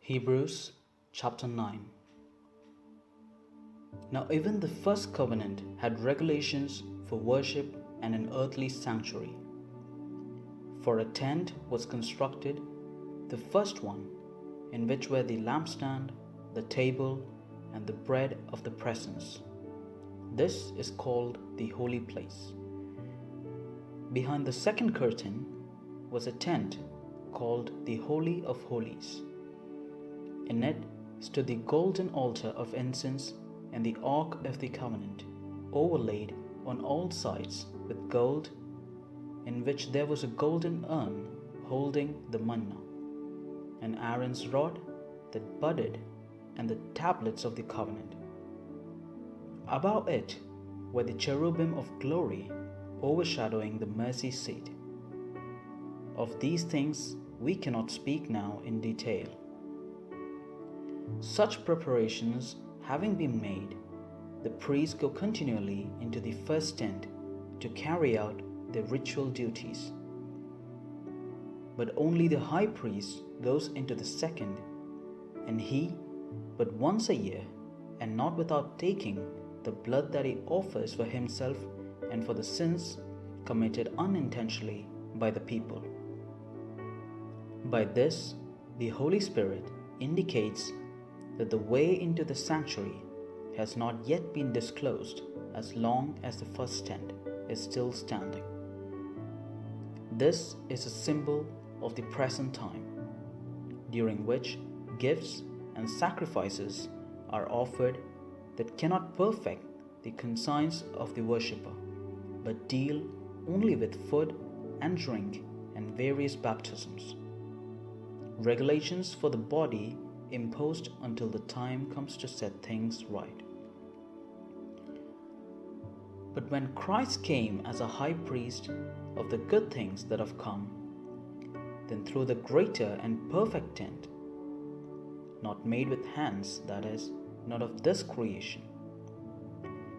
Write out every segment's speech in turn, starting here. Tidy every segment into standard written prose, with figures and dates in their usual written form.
Hebrews chapter 9. Now even the first covenant had regulations for worship and an earthly sanctuary. For a tent was constructed, the first one, in which were the lampstand, the table, and the bread of the presence. This is called the holy place. Behind the second curtain was a tent called the Holy of Holies. In it stood the golden altar of incense and the ark of the covenant, overlaid on all sides with gold, in which there was a golden urn holding the manna, and Aaron's rod that budded, and the tablets of the covenant. Above it were the cherubim of glory overshadowing the mercy seat. Of these things we cannot speak now in detail. Such preparations having been made, the priests go continually into the first tent to carry out their ritual duties. But only the high priest goes into the second, and he but once a year, and not without taking the blood that he offers for himself and for the sins committed unintentionally by the people. By this, the Holy Spirit indicates that the way into the sanctuary has not yet been disclosed as long as the first tent is still standing. This is a symbol of the present time, during which gifts and sacrifices are offered that cannot perfect the conscience of the worshipper, but deal only with food and drink and various baptisms. Regulations for the body imposed until the time comes to set things right. But when Christ came as a high priest of the good things that have come, then through the greater and perfect tent, not made with hands, that is, not of this creation,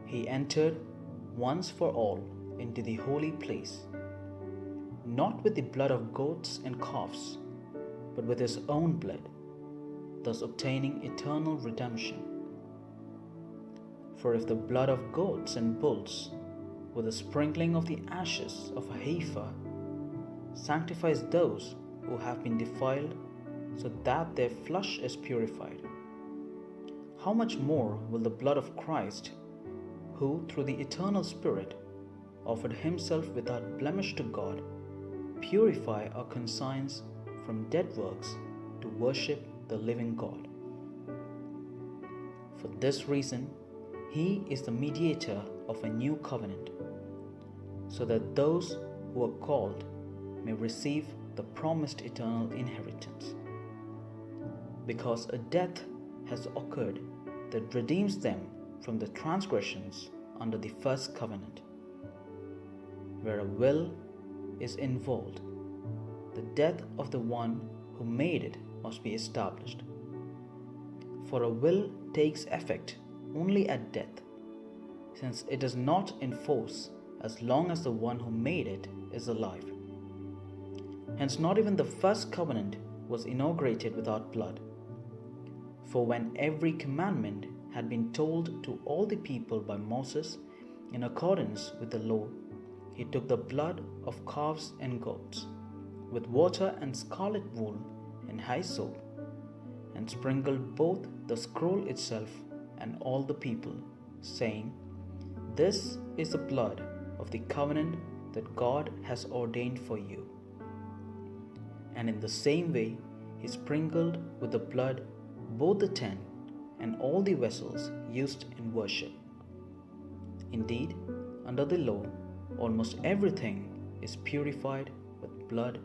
he entered once for all into the holy place, not with the blood of goats and calves, but with his own blood, thus obtaining eternal redemption. For if the blood of goats and bulls, with the sprinkling of the ashes of a heifer, sanctifies those who have been defiled, so that their flesh is purified, how much more will the blood of Christ, who through the eternal Spirit offered himself without blemish to God, purify our conscience from dead works to worship the living God? For this reason, he is the mediator of a new covenant, so that those who are called may receive the promised eternal inheritance. Because a death has occurred that redeems them from the transgressions under the first covenant. Where a will is involved, the death of the one who made it must be established. For a will takes effect only at death, since it is not in force as long as the one who made it is alive. Hence not even the first covenant was inaugurated without blood. For when every commandment had been told to all the people by Moses in accordance with the law, he took the blood of calves and goats, with water and scarlet wool and hyssop, and sprinkled both the scroll itself and all the people, saying, "This is the blood of the covenant that God has ordained for you." And in the same way he sprinkled with the blood both the tent and all the vessels used in worship. Indeed, under the law, almost everything is purified with blood,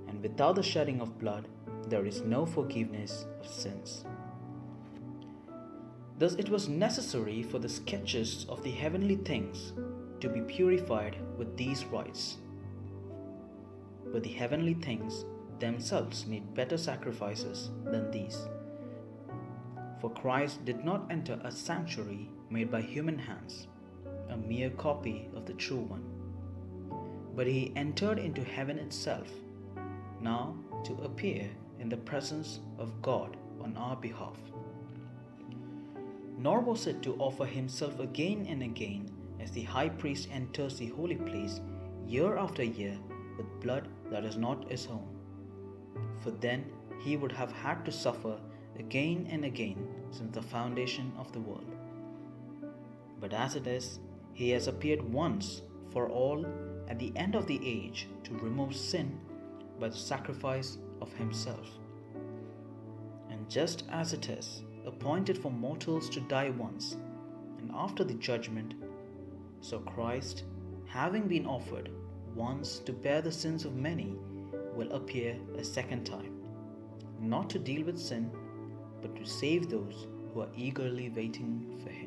and without the shedding of blood, there is no forgiveness of sins. Thus it was necessary for the sketches of the heavenly things to be purified with these rites. But the heavenly things themselves need better sacrifices than these. For Christ did not enter a sanctuary made by human hands, a mere copy of the true one, but he entered into heaven itself, now to appear in the presence of God on our behalf. Nor was it to offer himself again and again as the high priest enters the holy place year after year with blood that is not his own. For then he would have had to suffer again and again since the foundation of the world. But as it is, he has appeared once for all at the end of the age to remove sin by the sacrifice of himself. And just as it is appointed for mortals to die once, and after the judgment, so Christ, having been offered once to bear the sins of many, will appear a second time, not to deal with sin, but to save those who are eagerly waiting for him.